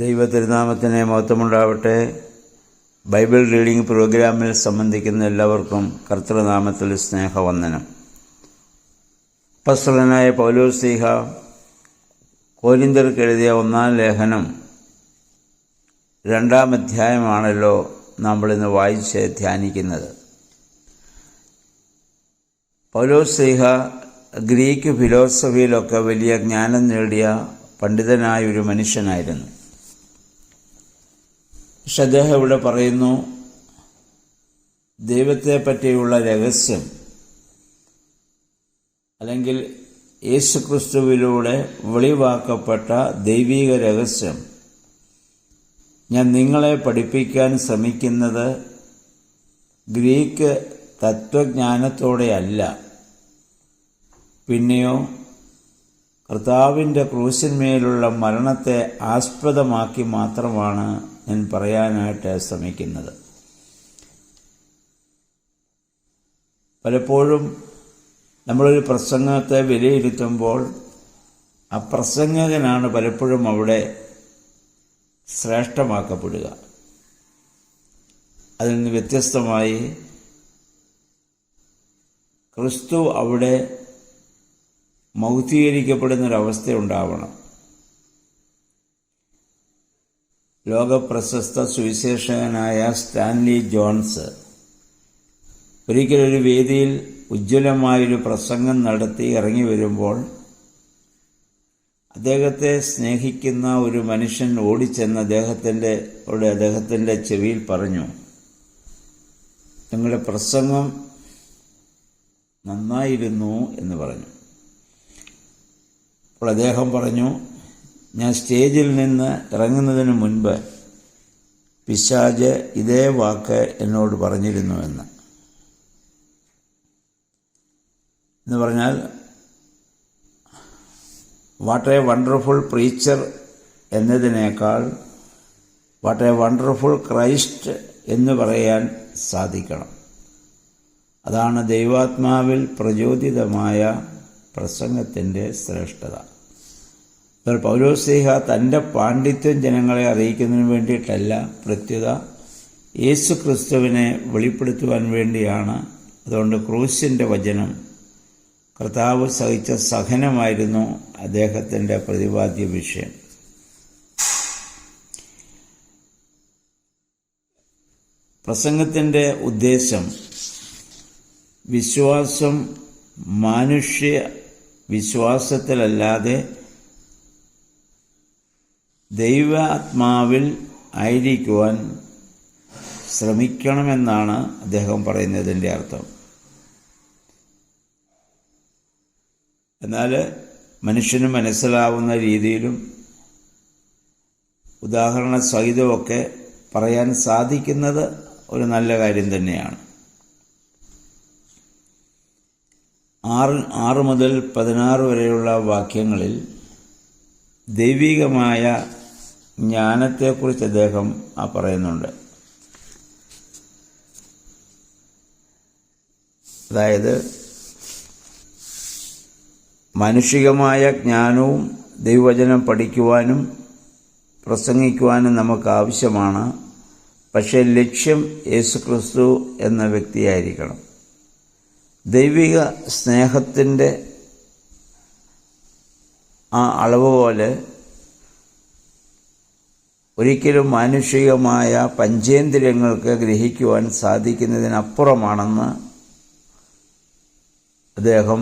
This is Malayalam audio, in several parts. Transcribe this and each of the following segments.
ദൈവ തിരുനാമത്തിന് മഹത്വമുണ്ടാവട്ടെ. ബൈബിൾ റീഡിംഗ് പ്രോഗ്രാമിൽ സംബന്ധിക്കുന്ന എല്ലാവർക്കും കർത്തൃനാമത്തിൽ സ്നേഹവന്ദനം. അപ്പോസ്തലനായ പൗലോസ്ലീഹ കൊരിന്ത്യർക്ക് എഴുതിയ 1-ാം ലേഖനം 2-ാം അധ്യായമാണല്ലോ നമ്മളിന്ന് വായിച്ച് ധ്യാനിക്കുന്നത്. പൗലോസ്ലീഹ ഗ്രീക്ക് ഫിലോസഫിയിലൊക്കെ വലിയ ജ്ഞാനം നേടിയ പണ്ഡിതനായ ഒരു മനുഷ്യനായിരുന്നു. പക്ഷെ അദ്ദേഹം ഇവിടെ പറയുന്നു, ദൈവത്തെ പറ്റിയുള്ള രഹസ്യം അല്ലെങ്കിൽ യേശുക്രിസ്തുവിലൂടെ വെളിവാക്കപ്പെട്ട ദൈവിക രഹസ്യം ഞാൻ നിങ്ങളെ പഠിപ്പിക്കാൻ ശ്രമിക്കുന്നത് ഗ്രീക്ക് തത്വജ്ഞാനത്തോടെയല്ല, പിന്നെയോ കർത്താവിൻ്റെ ക്രൂശിന്മേലുള്ള മരണത്തെ ആസ്പദമാക്കി മാത്രമാണ് ഞാൻ പറയാനായിട്ട് ശ്രമിക്കുന്നത്. പലപ്പോഴും നമ്മളൊരു പ്രസംഗത്തെ വിലയിരുത്തുമ്പോൾ ആ പ്രസംഗകനാണ് പലപ്പോഴും അവിടെ ശ്രേഷ്ഠമാക്കപ്പെടുക. അതിൽ നിന്ന് വ്യത്യസ്തമായി ക്രിസ്തു അവിടെ മൗക്തീകരിക്കപ്പെടുന്നൊരവസ്ഥ ഉണ്ടാവണം. ലോകപ്രശസ്ത സുവിശേഷകനായ സ്റ്റാൻലി ജോൺസ് ഒരിക്കലൊരു വേദിയിൽ ഉജ്ജ്വലമായൊരു പ്രസംഗം നടത്തി ഇറങ്ങി വരുമ്പോൾ അദ്ദേഹത്തെ സ്നേഹിക്കുന്ന ഒരു മനുഷ്യൻ ഓടിച്ചെന്ന് അദ്ദേഹത്തിൻ്റെ ചെവിയിൽ പറഞ്ഞു, നിങ്ങളുടെ പ്രസംഗം നന്നായിരുന്നു എന്ന് പറഞ്ഞു. അപ്പോൾ അദ്ദേഹം പറഞ്ഞു, ഞാൻ സ്റ്റേജിൽ നിന്ന് ഇറങ്ങുന്നതിന് മുൻപ് പിശാച് ഇതേ വാക്ക് എന്നോട് പറഞ്ഞിരുന്നു എന്ന് പറഞ്ഞാൽ, വാട്ട് എ വണ്ടർഫുൾ പ്രീച്ചർ എന്നതിനേക്കാൾ വാട്ട് എ വണ്ടർഫുൾ ക്രൈസ്റ്റ് എന്ന് പറയാൻ സാധിക്കണം. അതാണ് ദൈവാത്മാവിൽ പ്രചോദിതമായ പ്രസംഗത്തിൻ്റെ ശ്രേഷ്ഠത. പൗലോസ്ലീഹ തൻ്റെ പാണ്ഡിത്യം ജനങ്ങളെ അറിയിക്കുന്നതിന് വേണ്ടിയിട്ടല്ല, പ്രത്യുത യേശു ക്രിസ്തുവിനെ വെളിപ്പെടുത്തുവാൻ വേണ്ടിയാണ്. അതുകൊണ്ട് ക്രൂശിൻ്റെ വചനം, കർത്താവ് സഹിച്ച സഹനമായിരുന്നു അദ്ദേഹത്തിൻ്റെ പ്രതിപാദ്യ വിഷയം. പ്രസംഗത്തിൻ്റെ ഉദ്ദേശം വിശ്വാസം മാനുഷ്യ വിശ്വാസത്തിലല്ലാതെ ദൈവാത്മാവിൽ ആയിരിക്കുവാൻ ശ്രമിക്കണമെന്നാണ് അദ്ദേഹം പറയുന്നതിൻ്റെ അർത്ഥം. എന്നാൽ മനുഷ്യന് മനസ്സിലാവുന്ന രീതിയിലും ഉദാഹരണ സഹിതമൊക്കെ പറയാൻ സാധിക്കുന്നത് ഒരു നല്ല കാര്യം തന്നെയാണ്. 6 മുതൽ 16 വരെയുള്ള വാക്യങ്ങളിൽ ദൈവികമായ ജ്ഞാനത്തെക്കുറിച്ച് അദ്ദേഹം പറയുന്നുണ്ട്. അതായത് മാനുഷികമായ ജ്ഞാനവും ദൈവവചനം പഠിക്കുവാനും പ്രസംഗിക്കുവാനും നമുക്ക് ആവശ്യമാണ്. പക്ഷേ ലക്ഷ്യം യേശുക്രിസ്തു എന്ന വ്യക്തിയായിരിക്കണം. ദൈവിക സ്നേഹത്തിൻ്റെ ആ അളവ് പോലെ ഒരിക്കലും മാനുഷികമായ പഞ്ചേന്ദ്രിയങ്ങൾക്ക് ഗ്രഹിക്കുവാൻ സാധിക്കുന്നതിനപ്പുറമാണെന്ന് അദ്ദേഹം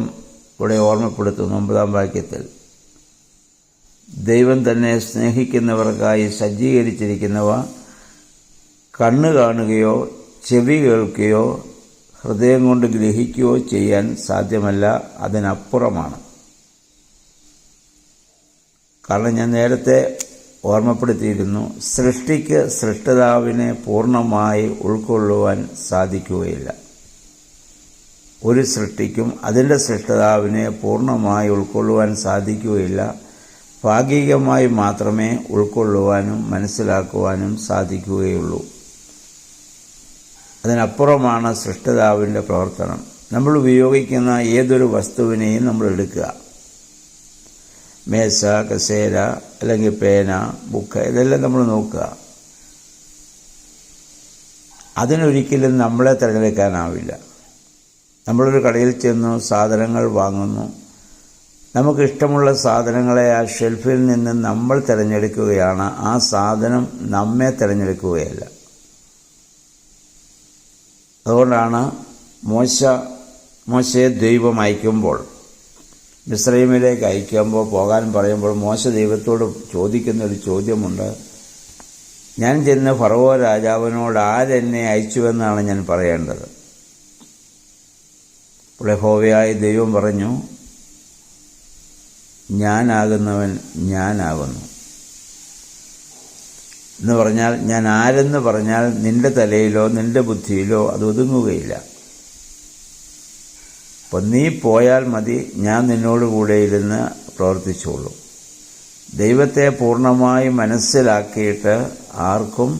ഇവിടെ ഓർമ്മപ്പെടുത്തുന്നു. 9-ാം വാക്യത്തിൽ, ദൈവം തന്നെ സ്നേഹിക്കുന്നവർക്കായി സജ്ജീകരിച്ചിരിക്കുന്നവ കണ്ണ് കാണുകയോ ചെവി കേൾക്കുകയോ ഹൃദയം കൊണ്ട് ഗ്രഹിക്കുകയോ ചെയ്യാൻ സാധ്യമല്ല, അതിനപ്പുറമാണ്. കാരണം ഞാൻ നേരത്തെ ഓർമ്മപ്പെടുത്തിയിരുന്നു, സൃഷ്ടിക്ക് സൃഷ്ടിതാവിനെ പൂർണ്ണമായി ഉൾക്കൊള്ളുവാൻ സാധിക്കുകയില്ല. ഒരു സൃഷ്ടിക്കും അതിൻ്റെ സൃഷ്ടിതാവിനെ പൂർണ്ണമായി ഉൾക്കൊള്ളുവാൻ സാധിക്കുകയില്ല. ഭാഗികമായി മാത്രമേ ഉൾക്കൊള്ളുവാനും മനസ്സിലാക്കുവാനും സാധിക്കുകയുള്ളൂ. അതിനപ്പുറമാണ് സൃഷ്ടിതാവിൻ്റെ പ്രവർത്തനം. നമ്മൾ ഉപയോഗിക്കുന്ന ഏതൊരു വസ്തുവിനെയും നമ്മൾ എടുക്കുക, മേശ, കസേര, അല്ലെങ്കിൽ പേന, ബുക്ക്, ഇതെല്ലാം നമ്മൾ നോക്കുക. അതിനൊരിക്കലും നമ്മളെ തിരഞ്ഞെടുക്കാനാവില്ല. നമ്മളൊരു കടയിൽ ചെന്നു സാധനങ്ങൾ വാങ്ങുന്നു. നമുക്കിഷ്ടമുള്ള സാധനങ്ങളെ ആ ഷെൽഫിൽ നിന്ന് നമ്മൾ തിരഞ്ഞെടുക്കുകയാണ്. ആ സാധനം നമ്മെ തിരഞ്ഞെടുക്കുകയല്ല. അതുകൊണ്ടാണ് മോശയെ ദൈവം അയക്കുമ്പോൾ, മിസ്രയീമിലേക്ക് അയക്കുമ്പോൾ, പോകാൻ പറയുമ്പോൾ മോശ ദൈവത്തോട് ചോദിക്കുന്നൊരു ചോദ്യമുണ്ട്. ഞാൻ ചെന്ന് ഫറവോ രാജാവിനോട് ആരെന്നെ അയച്ചുവെന്നാണ് ഞാൻ പറയേണ്ടത്? യഹോവയായ ദൈവം പറഞ്ഞു, ഞാനാകുന്നവൻ ഞാനാകുന്നു എന്ന് പറഞ്ഞാൽ, ഞാൻ ആരെന്ന് പറഞ്ഞാൽ നിന്റെ തലയിലോ നിന്റെ ബുദ്ധിയിലോ അത് ഒതുങ്ങുകയില്ല. അപ്പം നീ പോയാൽ മതി, ഞാൻ നിന്നോട് കൂടെ ഇരുന്ന് പ്രവർത്തിച്ചോളൂ. ദൈവത്തെ പൂർണ്ണമായി മനസ്സിലാക്കിയിട്ട് ആർക്കും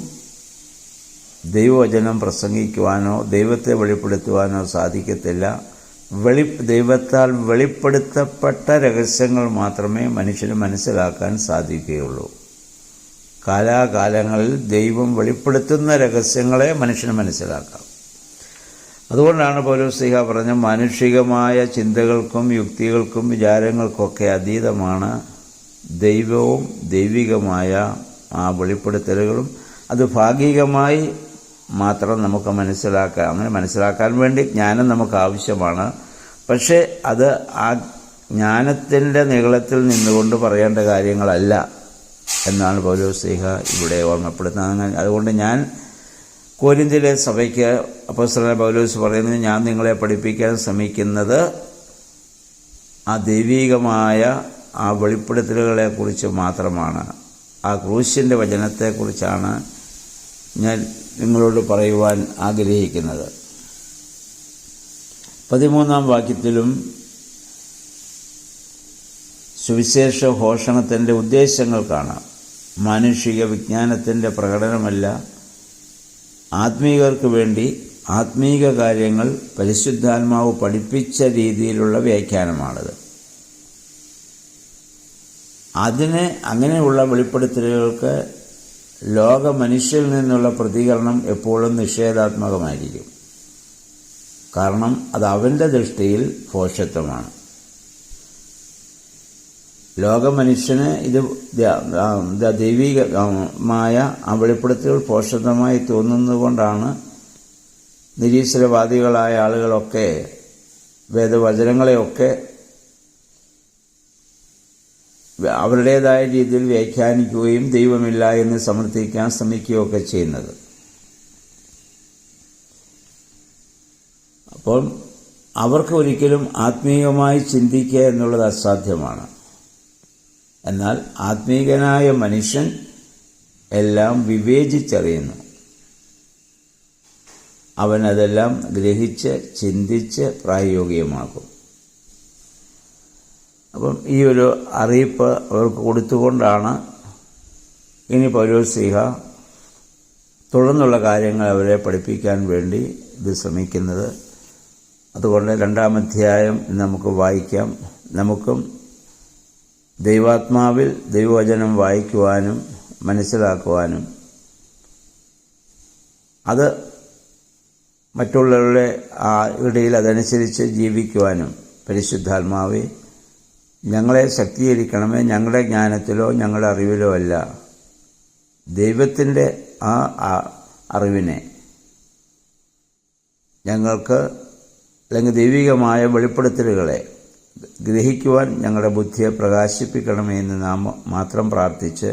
ദൈവവചനം പ്രസംഗിക്കുവാനോ ദൈവത്തെ വെളിപ്പെടുത്തുവാനോ സാധിക്കത്തില്ല. ദൈവത്താൽ വെളിപ്പെടുത്തപ്പെട്ട രഹസ്യങ്ങൾ മാത്രമേ മനുഷ്യന് മനസ്സിലാക്കാൻ സാധിക്കുകയുള്ളൂ. കാലാകാലങ്ങളിൽ ദൈവം വെളിപ്പെടുത്തുന്ന രഹസ്യങ്ങളെ മനുഷ്യന് മനസ്സിലാക്കാം. അതുകൊണ്ടാണ് പൗലോസ് പറഞ്ഞ, മാനുഷികമായ ചിന്തകൾക്കും യുക്തികൾക്കും വിചാരങ്ങൾക്കൊക്കെ അതീതമാണ് ദൈവവും ദൈവികമായ ആ വെളിപ്പെടുത്തലുകളും. അത് ഭാഗികമായി മാത്രം നമുക്ക് മനസ്സിലാക്കാം. അങ്ങനെ മനസ്സിലാക്കാൻ വേണ്ടി ജ്ഞാനം നമുക്ക് ആവശ്യമാണ്. പക്ഷേ അത് ആ ജ്ഞാനത്തിൻ്റെ നീളത്തിൽ നിന്നുകൊണ്ട് പറയേണ്ട കാര്യങ്ങളല്ല എന്നാണ് പൗലോസ് ഇവിടെ ഓർമ്മപ്പെടുത്തുന്നത്. അതുകൊണ്ട് ഞാൻ കോരിന്ത്യയിലെ സഭയ്ക്ക് അപ്പോസ്തലനായ പൗലോസ് പറയുന്നത്, ഞാൻ നിങ്ങളെ പഠിപ്പിക്കാൻ ശ്രമിക്കുന്നത് ആ ദൈവികമായ ആ വെളിപ്പെടുത്തലുകളെക്കുറിച്ച് മാത്രമാണ്. ആ ക്രൂശിൻ്റെ വചനത്തെക്കുറിച്ചാണ് ഞാൻ നിങ്ങളോട് പറയുവാൻ ആഗ്രഹിക്കുന്നത്. 13-ാം വാക്യത്തിലും സുവിശേഷ ഘോഷണത്തിൻ്റെ ഉദ്ദേശങ്ങൾ കാണാം. മാനുഷിക വിജ്ഞാനത്തിൻ്റെ പ്രകടനമല്ല, ആത്മീകർക്ക് വേണ്ടി ആത്മീക കാര്യങ്ങൾ പരിശുദ്ധാത്മാവ് പഠിപ്പിച്ച രീതിയിലുള്ള വ്യാഖ്യാനമാണിത്. അങ്ങനെയുള്ള വെളിപ്പെടുത്തലുകൾക്ക് ലോക മനുഷ്യരിൽ നിന്നുള്ള പ്രതികരണം എപ്പോഴും നിഷേധാത്മകമായിരിക്കും. കാരണം അത് അവൻ്റെ ദൃഷ്ടിയിൽ ഭോഷത്വമാണ്. ലോക മനുഷ്യന് ഇത് ദൈവികമായ ആ വെളിപ്പെടുത്തലുകൾ ഭോഷത്വമായി തോന്നുന്നതുകൊണ്ടാണ് നിരീശ്വരവാദികളായ ആളുകളൊക്കെ വേദവചനങ്ങളെയൊക്കെ അവരുടേതായ രീതിയിൽ വ്യാഖ്യാനിക്കുകയും ദൈവമില്ല എന്ന് സമർത്ഥിക്കാൻ ശ്രമിക്കുകയൊക്കെ ചെയ്യുന്നത്. അപ്പോൾ അവർക്ക് ഒരിക്കലും ആത്മീയമായി ചിന്തിക്കുക എന്നുള്ളത് അസാധ്യമാണ്. എന്നാൽ ആത്മീകനായ മനുഷ്യൻ എല്ലാം വിവേചിച്ചറിയുന്നു. അവനതെല്ലാം ഗ്രഹിച്ച് ചിന്തിച്ച് പ്രായോഗികമാക്കും. അപ്പം ഈ ഒരു അറിയിപ്പ് അവർക്ക് കൊടുത്തുകൊണ്ടാണ് ഇനി പൗലോസ് തുടർന്നുള്ള കാര്യങ്ങൾ അവരെ പഠിപ്പിക്കാൻ വേണ്ടി ഇത് ശ്രമിക്കുന്നത്. അതുകൊണ്ട് 2-ാം അധ്യായം നമുക്ക് വായിക്കാം. നമുക്കും ദൈവാത്മാവിൽ ദൈവവചനം വായിക്കുവാനും മനസ്സിലാക്കുവാനും അത് മറ്റുള്ളവരുടെ ഇടയിൽ അതനുസരിച്ച് ജീവിക്കുവാനും പരിശുദ്ധാത്മാവെ ഞങ്ങളെ ശക്തീകരിക്കണമേ. ഞങ്ങളുടെ ജ്ഞാനത്തിലോ ഞങ്ങളുടെ അറിവിലോ അല്ല, ദൈവത്തിൻ്റെ ആ അറിവിനെ ഞങ്ങൾക്ക്, അല്ലെങ്കിൽ ദൈവികമായ വെളിപ്പെടുത്തലുകളെ ഗ്രഹിക്കുവാൻ ഞങ്ങളുടെ ബുദ്ധിയെ പ്രകാശിപ്പിക്കണമേ എന്ന് നാം മാത്രം പ്രാർത്ഥിച്ച്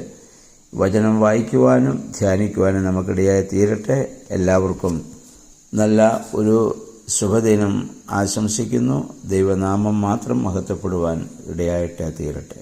വചനം വായിക്കുവാനും ധ്യാനിക്കുവാനും നമുക്കിടയായി തീരട്ടെ. എല്ലാവർക്കും നല്ല ഒരു ശുഭദിനം ആശംസിക്കുന്നു. ദൈവനാമം മാത്രം മഹത്വപ്പെടുവാൻ ഇടയായിട്ടേ തീരട്ടെ.